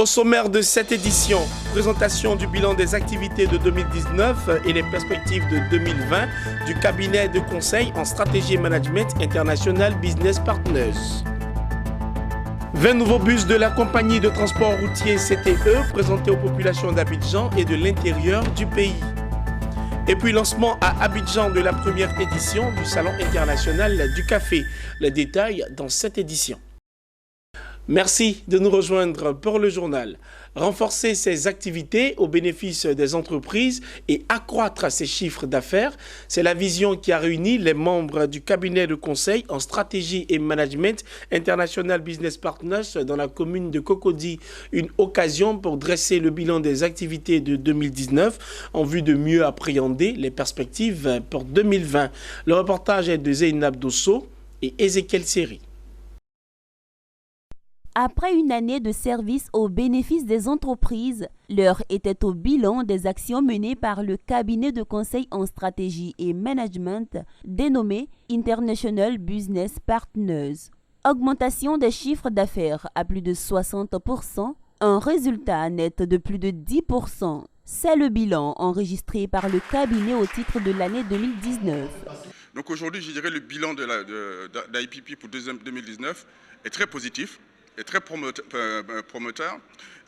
Au sommaire de cette édition, présentation du bilan des activités de 2019 et les perspectives de 2020 du cabinet de conseil en stratégie et management International Business Partners. 20 nouveaux bus de la compagnie de transport routier CTE présentés aux populations d'Abidjan et de l'intérieur du pays. Et puis lancement à Abidjan de la première édition du Salon international du café. Les détails dans cette édition. Merci de nous rejoindre pour le journal. Renforcer ses activités au bénéfice des entreprises et accroître ses chiffres d'affaires, c'est la vision qui a réuni les membres du cabinet de conseil en stratégie et management International Business Partners dans la commune de Cocody. Une occasion pour dresser le bilan des activités de 2019 en vue de mieux appréhender les perspectives pour 2020. Le reportage est de Zeynab Dosso et Ezekiel Seri. Après une année de service au bénéfice des entreprises, l'heure était au bilan des actions menées par le cabinet de conseil en stratégie et management dénommé International Business Partners. Augmentation des chiffres d'affaires à plus de 60%, un résultat net de plus de 10%. C'est le bilan enregistré par le cabinet au titre de l'année 2019. Donc aujourd'hui, je dirais le bilan d'IPP pour 2019 est très positif. Est très promoteur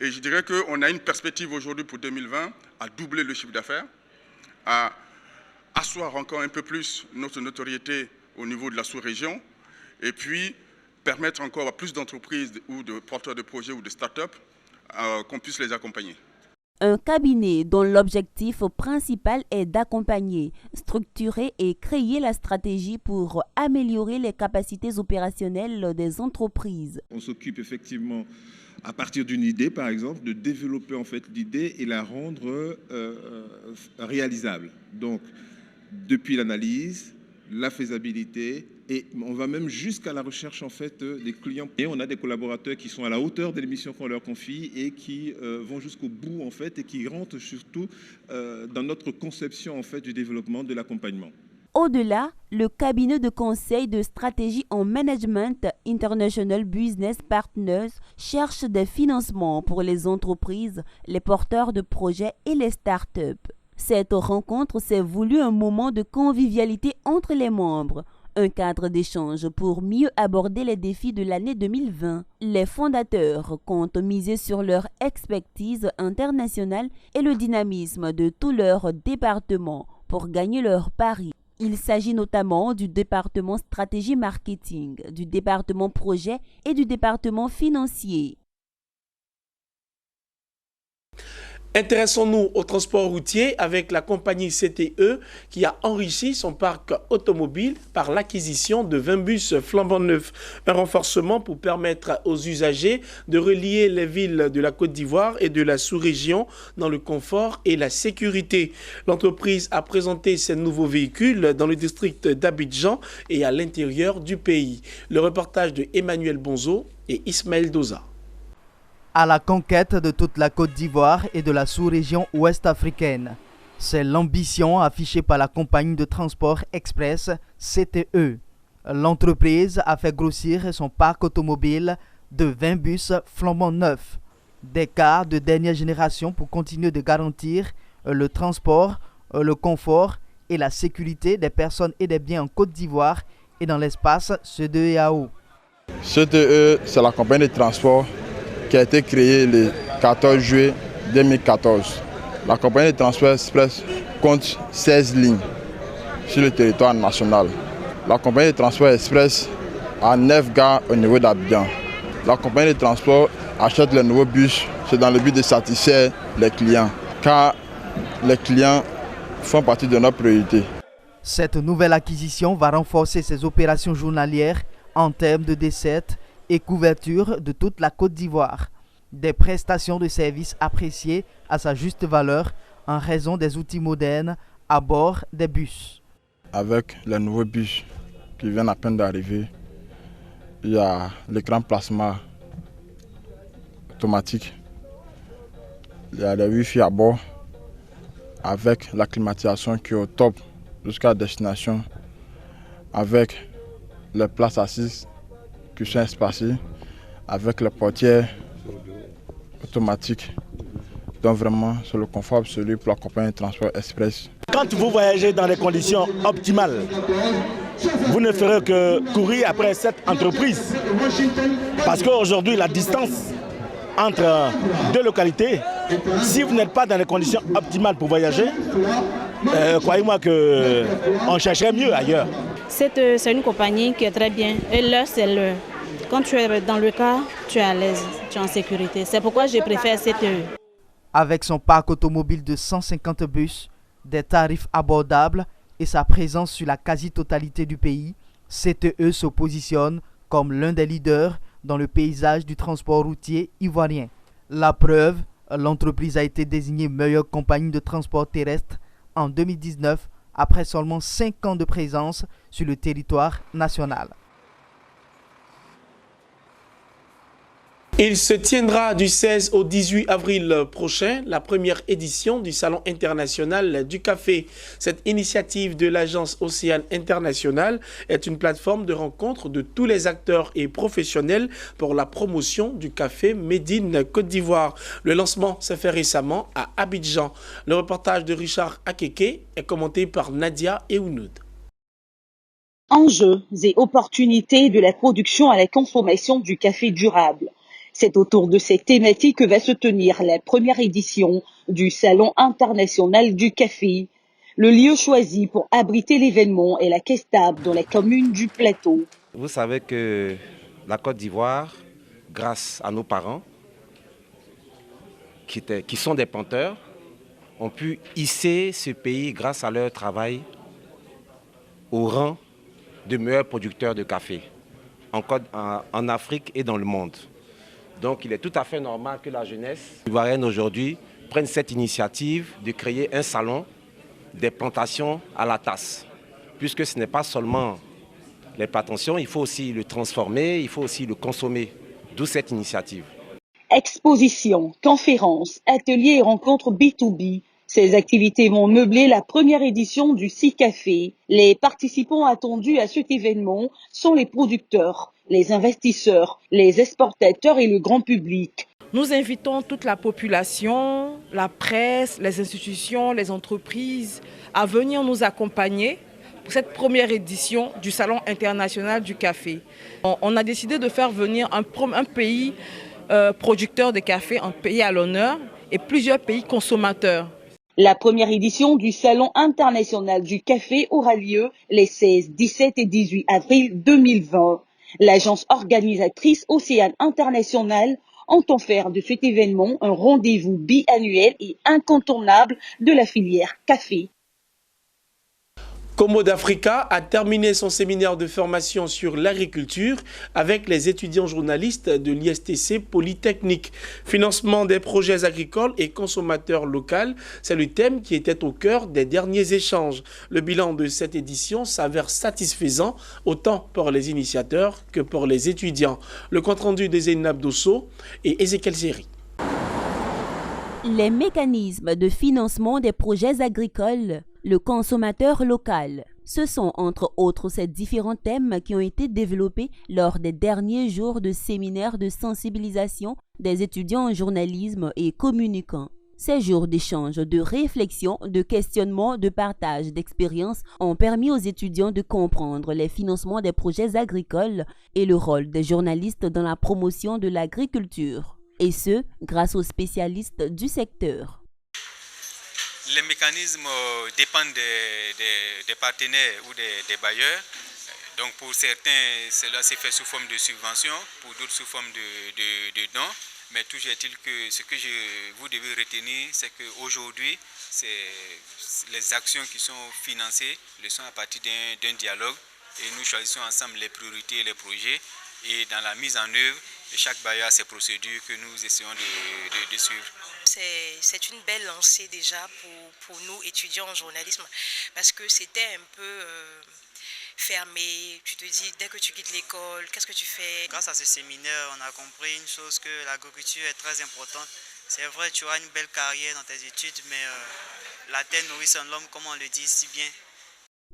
et je dirais qu'on a une perspective aujourd'hui pour 2020 à doubler le chiffre d'affaires, à asseoir encore un peu plus notre notoriété au niveau de la sous-région et puis permettre encore à plus d'entreprises ou de porteurs de projets ou de start-up qu'on puisse les accompagner. Un cabinet dont l'objectif principal est d'accompagner, structurer et créer la stratégie pour améliorer les capacités opérationnelles des entreprises. On s'occupe effectivement, à partir d'une idée par exemple, de développer en fait l'idée et la rendre réalisable. Donc, depuis l'analyse, la faisabilité, et on va même jusqu'à la recherche en fait des clients. Et on a des collaborateurs qui sont à la hauteur des missions qu'on leur confie et qui vont jusqu'au bout en fait et qui rentrent surtout dans notre conception en fait du développement de l'accompagnement. Au-delà, le cabinet de conseil de stratégie en management International Business Partners cherche des financements pour les entreprises, les porteurs de projets et les start-up. Cette rencontre s'est voulue un moment de convivialité entre les membres, un cadre d'échange pour mieux aborder les défis de l'année 2020. Les fondateurs comptent miser sur leur expertise internationale et le dynamisme de tout leur département pour gagner leur pari. Il s'agit notamment du département stratégie marketing, du département projet et du département financier. Intéressons-nous au transport routier avec la compagnie CTE qui a enrichi son parc automobile par l'acquisition de 20 bus flambant neufs. Un renforcement pour permettre aux usagers de relier les villes de la Côte d'Ivoire et de la sous-région dans le confort et la sécurité. L'entreprise a présenté ces nouveaux véhicules dans le district d'Abidjan et à l'intérieur du pays. Le reportage de Emmanuel Bonzo et Ismaël Doza. À la conquête de toute la Côte d'Ivoire et de la sous-région ouest africaine. C'est l'ambition affichée par la compagnie de transport express CTE. L'entreprise a fait grossir son parc automobile de 20 bus flambant neufs. Des cars de dernière génération pour continuer de garantir le transport, le confort et la sécurité des personnes et des biens en Côte d'Ivoire et dans l'espace CEDEAO. CTE, c'est la compagnie de transport qui a été créée le 14 juillet 2014. La compagnie de transport express compte 16 lignes sur le territoire national. La compagnie de transport express a 9 gares au niveau d'Abidjan. La compagnie de transport achète les nouveaux bus, c'est dans le but de satisfaire les clients, car les clients font partie de notre priorité. Cette nouvelle acquisition va renforcer ses opérations journalières en termes de desserte et couverture de toute la Côte d'Ivoire. Des prestations de services appréciées à sa juste valeur en raison des outils modernes à bord des bus. Avec les nouveaux bus qui viennent à peine d'arriver, il y a l'écran plasma automatique, il y a les Wi-Fi à bord avec la climatisation qui est au top jusqu'à la destination, avec les places assises qui sont espacées, avec les portières automatique. Donc vraiment, c'est le confort absolu pour la compagnie de transport express. Quand vous voyagez dans des conditions optimales, vous ne ferez que courir après cette entreprise. Parce qu'aujourd'hui, la distance entre deux localités, si vous n'êtes pas dans les conditions optimales pour voyager, croyez-moi qu'on chercherait mieux ailleurs. C'est une compagnie qui est très bien. Et l'heure, c'est l'heure. Quand tu es dans le car, tu es à l'aise, tu es en sécurité. C'est pourquoi je préfère cette heure. Avec son parc automobile de 150 bus, des tarifs abordables et sa présence sur la quasi-totalité du pays, CTE se positionne comme l'un des leaders dans le paysage du transport routier ivoirien. La preuve, l'entreprise a été désignée meilleure compagnie de transport terrestre en 2019 après seulement 5 ans de présence sur le territoire national. Il se tiendra du 16 au 18 avril prochain la première édition du Salon international du café. Cette initiative de l'agence Océane International est une plateforme de rencontre de tous les acteurs et professionnels pour la promotion du café Made in Côte d'Ivoire. Le lancement s'est fait récemment à Abidjan. Le reportage de Richard Akeke est commenté par Nadia Eounoud. Enjeux et opportunités de la production à la consommation du café durable. C'est autour de cette thématique que va se tenir la première édition du Salon international du café. Le lieu choisi pour abriter l'événement est la Kestab dans la commune du Plateau. Vous savez que la Côte d'Ivoire, grâce à nos parents, qui sont des planteurs, ont pu hisser ce pays grâce à leur travail au rang de meilleurs producteurs de café en Afrique et dans le monde. Donc il est tout à fait normal que la jeunesse ivoirienne aujourd'hui prenne cette initiative de créer un salon des plantations à la tasse. Puisque ce n'est pas seulement les plantations, il faut aussi le transformer, il faut aussi le consommer. D'où cette initiative. Expositions, conférences, ateliers et rencontres B2B. Ces activités vont meubler la première édition du CICafé. Les participants attendus à cet événement sont les producteurs, les investisseurs, les exportateurs et le grand public. Nous invitons toute la population, la presse, les institutions, les entreprises à venir nous accompagner pour cette première édition du Salon international du café. On a décidé de faire venir un pays producteur de café, un pays à l'honneur et plusieurs pays consommateurs. La première édition du Salon international du café aura lieu les 16, 17 et 18 avril 2020. L'agence organisatrice Océane International entend faire de cet événement un rendez-vous biannuel et incontournable de la filière café. Commode Africa a terminé son séminaire de formation sur l'agriculture avec les étudiants journalistes de l'ISTC Polytechnique. Financement des projets agricoles et consommateurs locaux, c'est le thème qui était au cœur des derniers échanges. Le bilan de cette édition s'avère satisfaisant, autant pour les initiateurs que pour les étudiants. Le compte-rendu de Zeynab Dosso et Ezekiel Seri. Les mécanismes de financement des projets agricoles, le consommateur local. Ce sont entre autres ces différents thèmes qui ont été développés lors des derniers jours de séminaires de sensibilisation des étudiants en journalisme et communicants. Ces jours d'échange, de réflexion, de questionnement, de partage d'expériences ont permis aux étudiants de comprendre les financements des projets agricoles et le rôle des journalistes dans la promotion de l'agriculture. Et ce, grâce aux spécialistes du secteur. Les mécanismes dépendent des partenaires ou des bailleurs. Donc pour certains, cela s'est fait sous forme de subvention, pour d'autres sous forme de dons. Mais toujours est-il que ce que vous devez retenir, c'est qu'aujourd'hui, les actions qui sont financées le sont à partir d'un dialogue. Et nous choisissons ensemble les priorités et les projets. Et dans la mise en œuvre, chaque bailleur a ses procédures que nous essayons de suivre. C'est une belle lancée déjà pour nous étudiants en journalisme parce que c'était un peu fermé. Tu te dis, dès que tu quittes l'école, qu'est-ce que tu fais? Grâce à ce séminaire, on a compris une chose, que l'agriculture est très importante. C'est vrai, tu auras une belle carrière dans tes études, mais la terre nourrit son homme, comme on le dit si bien.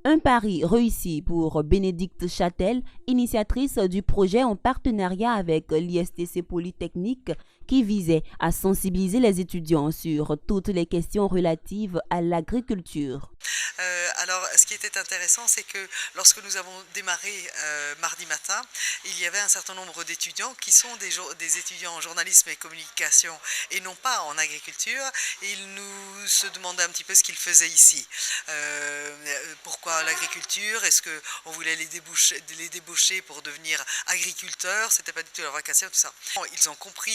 Un pari réussi pour Bénédicte Châtel initiatrice du projet en partenariat avec l'ISTC Polytechnique qui visait à sensibiliser les étudiants sur toutes les questions relatives à l'agriculture. Alors, ce qui était intéressant, c'est que lorsque nous avons démarré mardi matin, il y avait un certain nombre d'étudiants qui sont des étudiants en journalisme et communication et non pas en agriculture. Et ils nous se demandaient un petit peu ce qu'ils faisaient ici. Pourquoi l'agriculture? Est-ce qu'on voulait les débaucher pour devenir agriculteurs? C'était pas du tout leur vocation, tout ça. Ils ont compris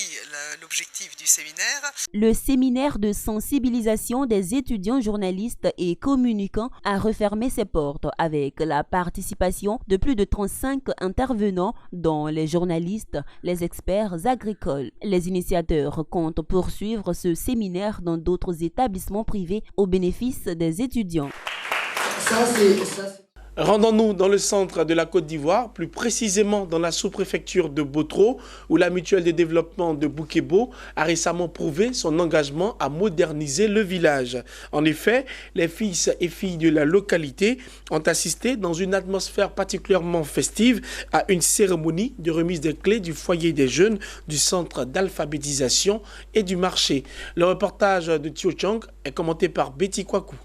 l'objectif du séminaire. Le séminaire de sensibilisation des étudiants journalistes et communicants a refermé ses portes avec la participation de plus de 35 intervenants, dont les journalistes, les experts agricoles. Les initiateurs comptent poursuivre ce séminaire dans d'autres établissements privés au bénéfice des étudiants. Rendons-nous dans le centre de la Côte d'Ivoire, plus précisément dans la sous-préfecture de Botro, où la mutuelle de développement de Boukebo a récemment prouvé son engagement à moderniser le village. En effet, les fils et filles de la localité ont assisté dans une atmosphère particulièrement festive à une cérémonie de remise des clés du foyer des jeunes, du centre d'alphabétisation et du marché. Le reportage de Tio Chang est commenté par Betty Kwaku.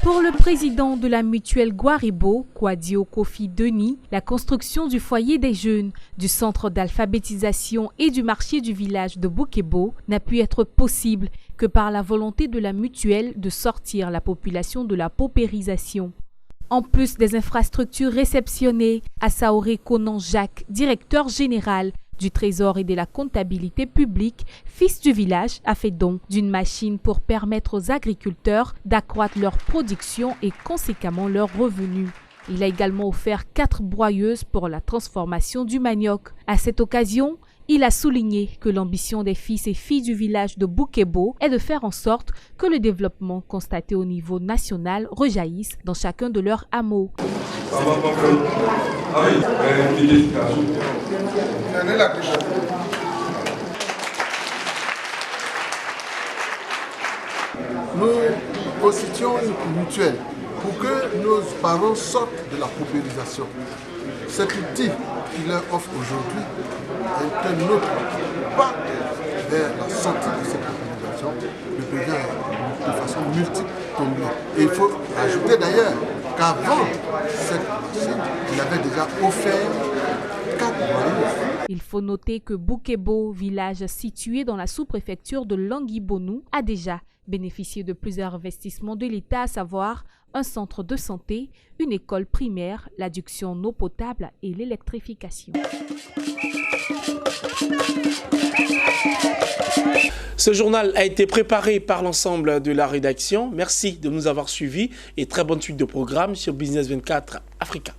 Pour le président de la mutuelle Guaribo, Kwadio Kofi Denis, la construction du foyer des jeunes, du centre d'alphabétisation et du marché du village de Boukebo n'a pu être possible que par la volonté de la mutuelle de sortir la population de la paupérisation. En plus des infrastructures réceptionnées, Assaoré Conan Jacques, directeur général du Trésor et de la comptabilité publique, fils du village, a fait don d'une machine pour permettre aux agriculteurs d'accroître leur production et conséquemment leurs revenus. Il a également offert 4 broyeuses pour la transformation du manioc. À cette occasion, il a souligné que l'ambition des fils et filles du village de Boukebo est de faire en sorte que le développement constaté au niveau national rejaillisse dans chacun de leurs hameaux. Nous constituons une mutuelle pour que nos parents sortent de la paupérisation. Cet outil qu'il leur offre aujourd'hui est un autre pas vers la sortie de cette paupérisation. Le président est de façon multiple tombé. Et il faut ajouter d'ailleurs qu'avant cette site, il avait déjà offert 4 broyeuses. Il faut noter que Boukebo, village situé dans la sous-préfecture de Languibonou, a déjà bénéficié de plusieurs investissements de l'État, à savoir un centre de santé, une école primaire, l'adduction d'eau potable et l'électrification. Ce journal a été préparé par l'ensemble de la rédaction. Merci de nous avoir suivis et très bonne suite de programme sur Business 24 Africa.